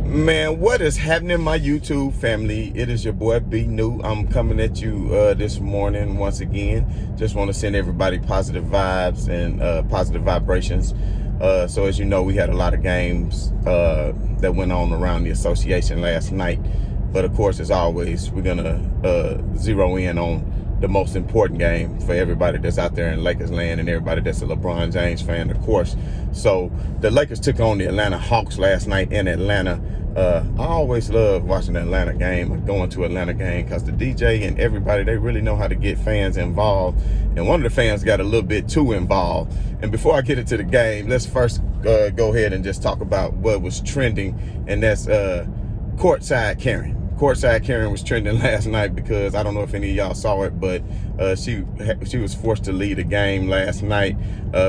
Man, what is happening, my YouTube family? It is your boy B New. I'm coming at you this morning once again. Just want to send everybody positive vibes and positive vibrations. So as you know, we had a lot of games that went on around the association last night. But of course, as always, we're gonna zero in on the most important game for everybody that's out there in Lakers land and everybody that's a LeBron James fan, of course. So the Lakers took on the Atlanta Hawks last night in Atlanta. I always love watching the Atlanta game or going to Atlanta game because the DJ and everybody, they really know how to get fans involved. And one of the fans got a little bit too involved. And before I get into the game, let's first go ahead and just talk about what was trending, and that's Courtside Karen. Courtside Karen was trending last night because I don't know if any of y'all saw it, but she was forced to leave the game last night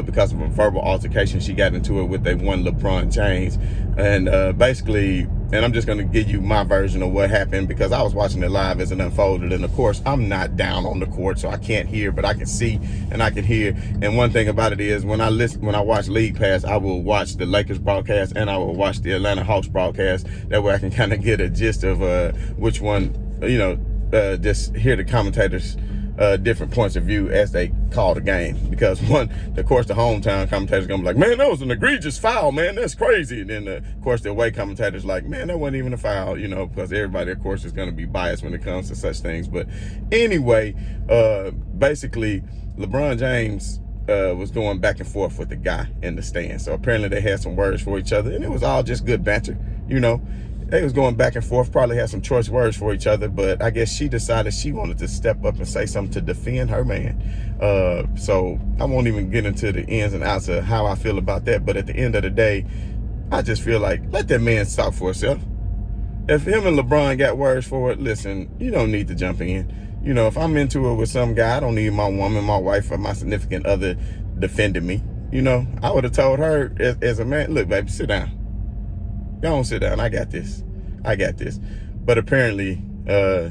because of a verbal altercation she got into it with one LeBron James. And basically, and I'm just going to give you my version of what happened because I was watching it live as it unfolded. And of course, I'm not down on the court, so I can't hear, but I can see and I can hear. And one thing about it is when I watch League Pass, I will watch the Lakers broadcast and I will watch the Atlanta Hawks broadcast. That way I can kind of get a gist of which one, just hear the commentators' different points of view as they call the game. Because of course, the hometown commentators gonna be like, man, that was an egregious foul, man, that's crazy. And then of course the away commentators like, man, that wasn't even a foul, because everybody of course is gonna be biased when it comes to such things. But anyway, basically LeBron James was going back and forth with the guy in the stand. So apparently they had some words for each other and it was all just good banter, They was going back and forth, probably had some choice words for each other, but I guess she decided she wanted to step up and say something to defend her man. So I won't even get into the ins and outs of how I feel about that, but at the end of the day, I just feel like, let that man talk for himself. If him and LeBron got words for it, listen, you don't need to jump in. If I'm into it with some guy, I don't need my woman, my wife, or my significant other defending me. I would have told her as a man, look, baby, sit down. Go on, sit down. I got this. But apparently,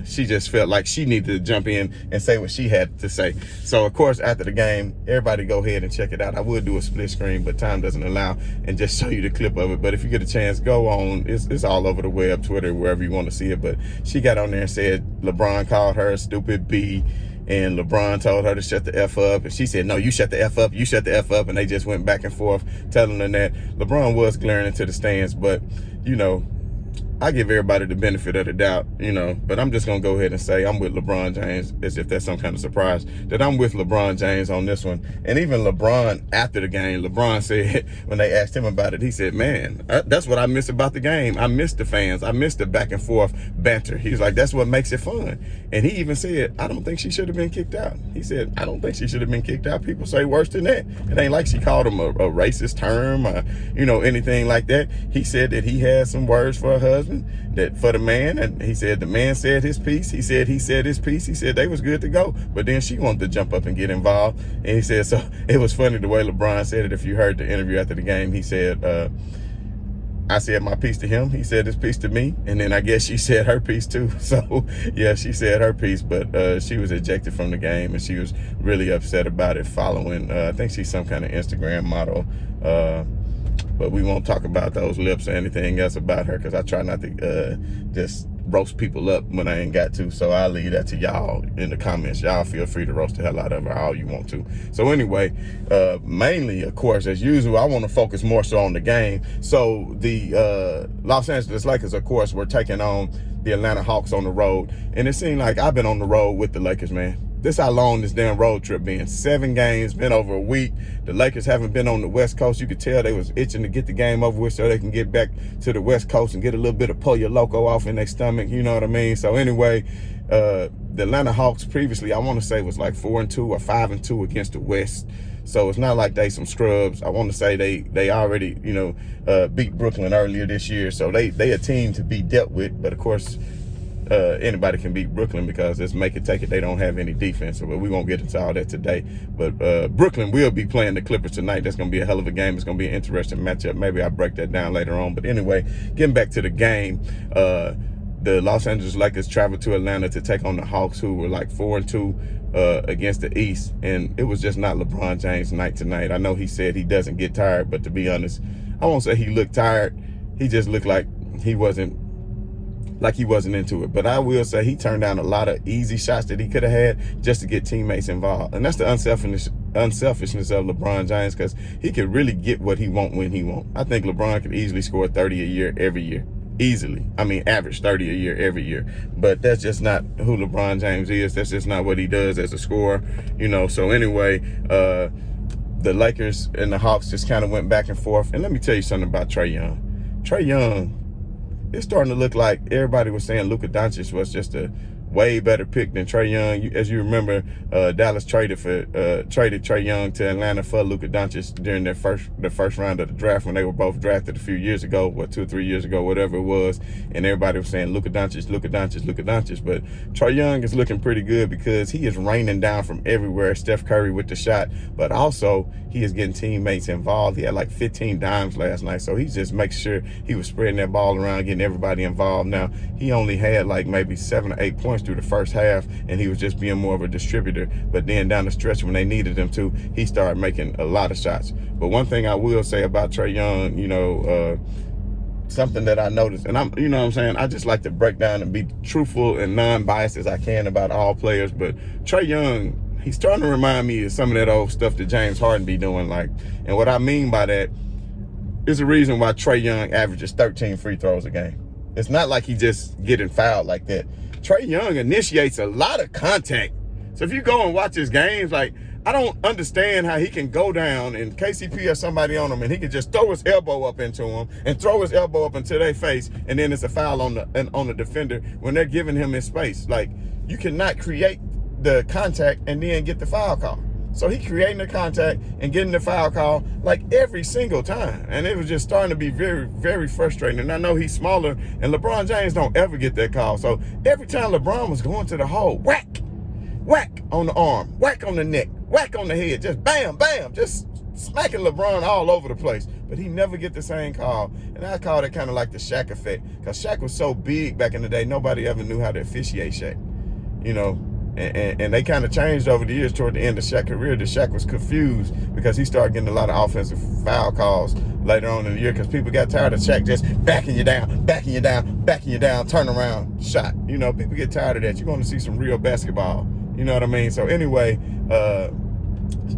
she just felt like she needed to jump in and say what she had to say. So, of course, after the game, everybody go ahead and check it out. I would do a split screen, but time doesn't allow, and just show you the clip of it. But if you get a chance, go on. It's all over the web, Twitter, wherever you want to see it. But she got on there and said LeBron called her a stupid B. And LeBron told her to shut the F up. And she said, no, you shut the F up, you shut the F up. And they just went back and forth telling her that. LeBron was glaring into the stands, but, I give everybody the benefit of the doubt, but I'm just going to go ahead and say I'm with LeBron James, as if that's some kind of surprise, that I'm with LeBron James on this one. And even LeBron, after the game, LeBron said, when they asked him about it, he said, man, that's what I miss about the game. I miss the fans. I miss the back and forth banter. He's like, that's what makes it fun. And he even said, I don't think she should have been kicked out. He said, I don't think she should have been kicked out. People say worse than that. It ain't like she called him a racist term or, anything like that. He said that he had some words for her husband, that for the man, and he said the man said his piece. He said his piece. He said they was good to go, but then she wanted to jump up and get involved. And he said, so it was funny the way LeBron said it. If you heard the interview after the game, he said, I said my piece to him. He said his piece to me. And then I guess she said her piece too. So yeah, she said her piece, but she was ejected from the game and she was really upset about it following, I think she's some kind of Instagram model. But we won't talk about those lips or anything else about her because I try not to just roast people up when I ain't got to. So I'll leave that to y'all in the comments. Y'all feel free to roast the hell out of her all you want to. So anyway, mainly, of course, as usual, I want to focus more so on the game. So the Los Angeles Lakers, of course, were taking on the Atlanta Hawks on the road. And it seemed like I've been on the road with the Lakers, man. This how long this damn road trip been. 7 games, been over a week. The Lakers haven't been on the West Coast. You could tell they was itching to get the game over with so they can get back to the West Coast and get a little bit of Pollo Loco off in their stomach, you know what I mean? So anyway, the Atlanta Hawks previously, I want to say, was like 4-2 or 5-2 against the West. So it's not like they some scrubs. I want to say they already, beat Brooklyn earlier this year. So they a team to be dealt with. But of course, anybody can beat Brooklyn because it's make it take it. They don't have any defense, but we won't get into all that today. But Brooklyn will be playing the Clippers tonight. That's going to be a hell of a game. It's going to be an interesting matchup. Maybe I'll break that down later on. But anyway, getting back to the game, the Los Angeles Lakers traveled to Atlanta to take on the Hawks, who were like 4-2 against the East. And it was just not LeBron James' night tonight. I know he said he doesn't get tired, but to be honest, I won't say he looked tired. He just looked like he wasn't into it. But I will say he turned down a lot of easy shots that he could have had just to get teammates involved. And that's the unselfishness of LeBron James, because he could really get what he want when he want. I think LeBron could easily score 30 a year every year. Easily. I mean, average 30 a year every year. But that's just not who LeBron James is. That's just not what he does as a scorer. So anyway, the Lakers and the Hawks just kind of went back and forth. And let me tell you something about Trae Young. Trae Young, it's starting to look like everybody was saying Luka Doncic was just a way better pick than Trae Young. As you remember, Dallas traded Trae Young to Atlanta for Luka Doncic during the first round of the draft when they were both drafted a few years ago, 2 or 3 years ago, whatever it was. And everybody was saying Luka Doncic, Luka Doncic, Luka Doncic. But Trae Young is looking pretty good because he is raining down from everywhere. Steph Curry with the shot, but also he is getting teammates involved. He had like 15 dimes last night, so he just makes sure he was spreading that ball around, getting everybody involved. Now, he only had like maybe 7 or 8 points through the first half, and he was just being more of a distributor. But then down the stretch, when they needed him to, he started making a lot of shots. But one thing I will say about Trae Young, something that I noticed, and I just like to break down and be truthful and non-biased as I can about all players. But Trae Young, he's starting to remind me of some of that old stuff that James Harden be doing. And what I mean by that is the reason why Trae Young averages 13 free throws a game. It's not like he just getting fouled like that. Trae Young initiates a lot of contact. So if you go and watch his games, I don't understand how he can go down and KCP has somebody on him and he can just throw his elbow up into him and throw his elbow up into their face, and then it's a foul on the defender when they're giving him his space. You cannot create the contact and then get the foul call. So he creating the contact and getting the foul call every single time. And it was just starting to be very, very frustrating. And I know he's smaller, and LeBron James don't ever get that call. So every time LeBron was going to the hole, whack on the arm, whack on the neck, whack on the head, just bam, bam, just smacking LeBron all over the place. But he never get the same call. And I call it kind of like the Shaq effect, because Shaq was so big back in the day, nobody ever knew how to officiate Shaq, And they kind of changed over the years toward the end of Shaq's career. The Shaq was confused because he started getting a lot of offensive foul calls later on in the year because people got tired of Shaq just backing you down, turn around, shot. People get tired of that. You want to see some real basketball. You know what I mean? So anyway,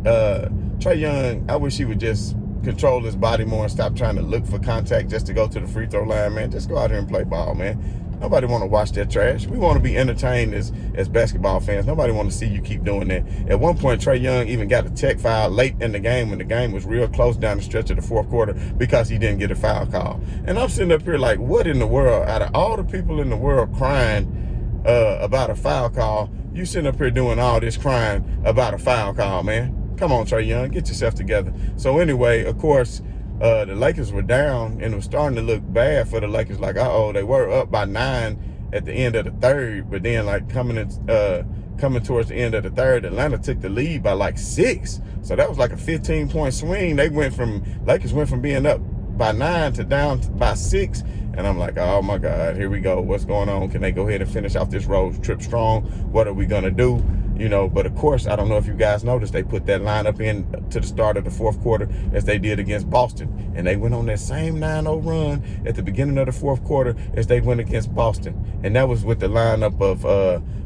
Trae Young, I wish he would just control his body more and stop trying to look for contact just to go to the free throw line, man. Just go out here and play ball, man. Nobody want to watch that trash. We want to be entertained as basketball fans. Nobody want to see you keep doing that. At one point, Trae Young even got a tech foul late in the game when the game was real close down the stretch of the fourth quarter because he didn't get a foul call. And I'm sitting up here like, what in the world? Out of all the people in the world crying about a foul call, you sitting up here doing all this crying about a foul call, man. Come on, Trae Young, get yourself together. So anyway, of course, the Lakers were down, and it was starting to look bad for the Lakers. They were up by 9 at the end of the third, but then coming towards the end of the third, Atlanta took the lead by 6. So that was a 15-point swing. Lakers went from being up by 9 to down by 6. And I'm like, oh my God, here we go. What's going on? Can they go ahead and finish off this road trip strong? What are we gonna do? But of course, I don't know if you guys noticed, they put that lineup in to the start of the fourth quarter as they did against Boston. And they went on that same 9-0 run at the beginning of the fourth quarter as they went against Boston. And that was with the lineup of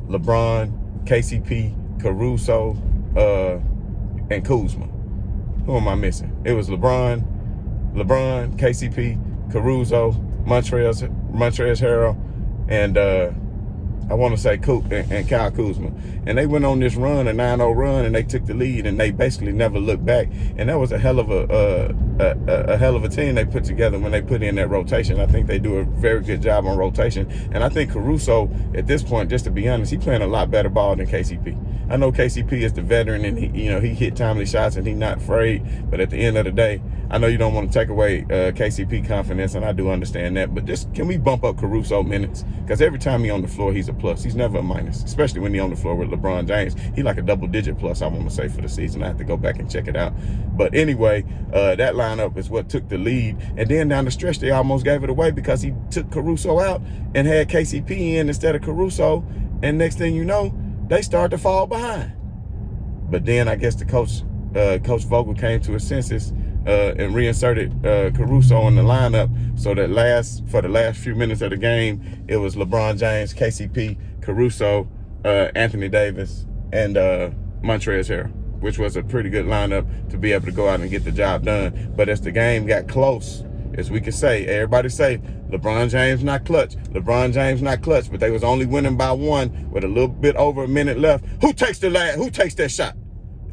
LeBron, KCP, Caruso, and Kuzma. Who am I missing? It was LeBron, KCP, Caruso, Montrezl Harrell, and I want to say and Kyle Kuzma. And they went on this run, a 9-0 run, and they took the lead, and they basically never looked back. And that was a hell of a team they put together when they put in that rotation. I think they do a very good job on rotation. And I think Caruso, at this point, just to be honest, he's playing a lot better ball than KCP. I know KCP is the veteran, and he hit timely shots, and he's not afraid. But at the end of the day, I know you don't want to take away KCP confidence, and I do understand that. But just can we bump up Caruso minutes? Because every time he's on the floor, he's a plus. He's never a minus, especially when he's on the floor with LeBron James. He's like a double-digit plus, I want to say, for the season. I have to go back and check it out. But anyway, that lineup is what took the lead. And then down the stretch, they almost gave it away because he took Caruso out and had KCP in instead of Caruso. And next thing you know, they start to fall behind. But then I guess the Coach Vogel came to his senses and reinserted Caruso in the lineup. So that for the last few minutes of the game, it was LeBron James, KCP, Caruso, Anthony Davis, and Montrezl Harrell, which was a pretty good lineup to be able to go out and get the job done. But as the game got close, as we could say, everybody say, LeBron James not clutch. LeBron James not clutch. But they was only winning by one with a little bit over a minute left. Who takes that shot?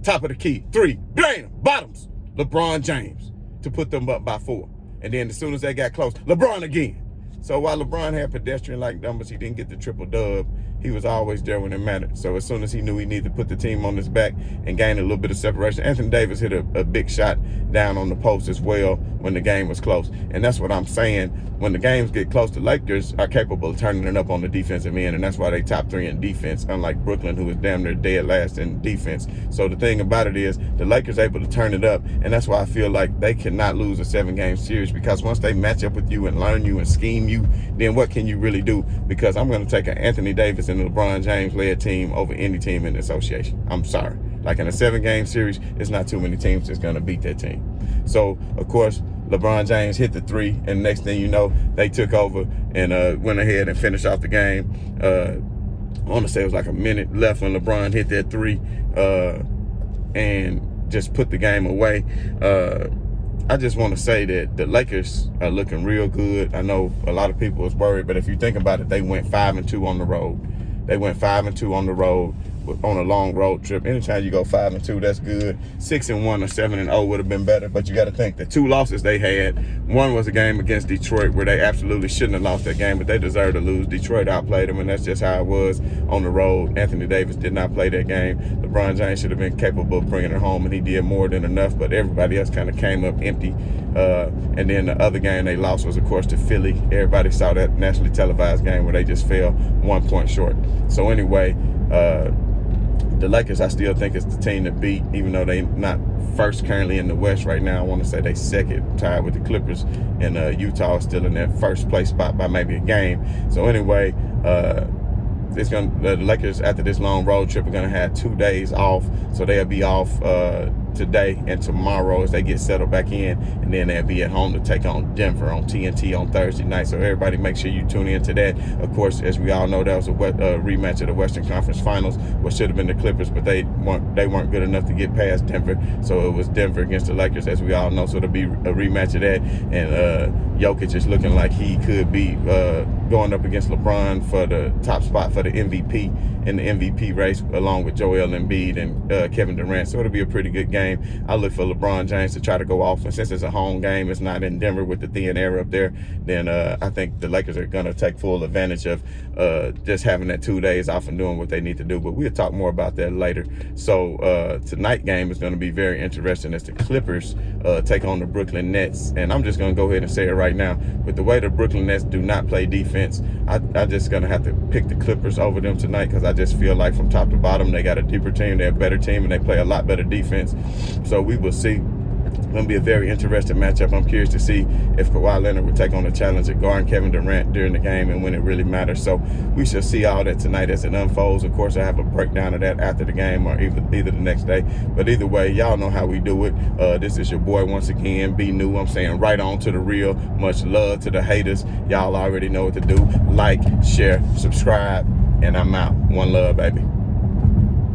Top of the key. 3. Bam! Bottoms. LeBron James to put them up by 4. And then as soon as they got close, LeBron again. So while LeBron had pedestrian-like numbers, he didn't get the triple dub. He was always there when it mattered. So as soon as he knew he needed to put the team on his back and gain a little bit of separation, Anthony Davis hit a big shot down on the post as well when the game was close. And that's what I'm saying. When the games get close, the Lakers are capable of turning it up on the defensive end, and that's why they top 3 in defense, unlike Brooklyn, who is damn near dead last in defense. So the thing about it is the Lakers able to turn it up, and that's why I feel like they cannot lose a 7-game series, because once they match up with you and learn you and scheme you, then what can you really do? Because I'm going to take an Anthony Davis and a LeBron James-led team over any team in the association. I'm sorry. Like in a 7-game series, it's not too many teams that's going to beat that team. So, of course, LeBron James hit the 3, and next thing you know, they took over and went ahead and finished off the game. I want to say it was like a minute left when LeBron hit that 3 and just put the game away. I just want to say that the Lakers are looking real good. I know a lot of people was worried, but if you think about it, they went 5-2 on the road. They went 5-2 on the road on a long road trip. Anytime you go 5-2, that's good. 6-1 or 7-0 would have been better, but you got to think the 2 losses they had, one was a game against Detroit where they absolutely shouldn't have lost that game, but they deserved to lose. Detroit outplayed them, and that's just how it was on the road. Anthony Davis did not play that game. LeBron James should have been capable of bringing it home, and he did more than enough, but everybody else kind of came up empty. And then the other game they lost was, of course, to Philly. Everybody saw that nationally televised game where they just fell 1 point short. So anyway, the Lakers, I still think it's the team to beat, even though they not first currently in the West right now. I want to say they second, tied with the Clippers, and Utah is still in their first place spot by maybe a game. So anyway, the Lakers, after this long road trip, are going to have 2 days off. So they'll be off today and tomorrow as they get settled back in, and then they'll be at home to take on Denver on TNT on Thursday night. So everybody make sure you tune in to that. Of course, as we all know, that was a rematch of the Western Conference Finals, what should have been the Clippers, but they weren't good enough to get past Denver. So it was Denver against the Lakers, as we all know. So it'll be a rematch of that, and Jokic is looking like he could be going up against LeBron for the top spot for the MVP in the MVP race, along with Joel Embiid and Kevin Durant. So it'll be a pretty good game. I look for LeBron James to try to go off, and since it's a home game, it's not in Denver with the thin air up there, then I think the Lakers are going to take full advantage of just having that 2 days off and doing what they need to do. But we'll talk more about that later. So tonight's game is going to be very interesting as the Clippers take on the Brooklyn Nets. And I'm just going to go ahead and say it right now. With the way the Brooklyn Nets do not play defense, I'm just going to have to pick the Clippers over them tonight, because I just feel like from top to bottom, they got a deeper team, they're a better team, and they play a lot better defense. So we will see. It's going to be a very interesting matchup. I'm curious to see if Kawhi Leonard would take on the challenge of guarding Kevin Durant during the game and when it really matters. So we shall see all that tonight as it unfolds. Of course, I have a breakdown of that after the game or either the next day. But either way, y'all know how we do it. This is your boy once again, Be New. I'm saying right on to the real. Much love to the haters. Y'all already know what to do. Like, share, subscribe, and I'm out. One love, baby.